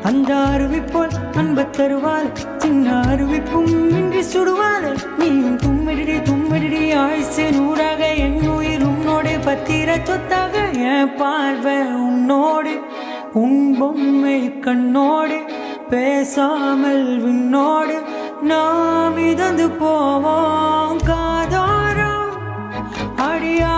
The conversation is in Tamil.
அந்த அருவி போல் அன்பு தருவாள் சின்ன அருவிப்பும் இன்றி சுடுவாள் நீயும் தும்மிடி ஆயுசு நூறாக என் உயிர் உன்னோடு பத்திர சொத்தாக என் பார்வை உன்னோடு உன் பொம்மை கண்ணோடு பேசாமல் விண்ணோடு நாம் இதந்து போவோம் காதோரம் அடியா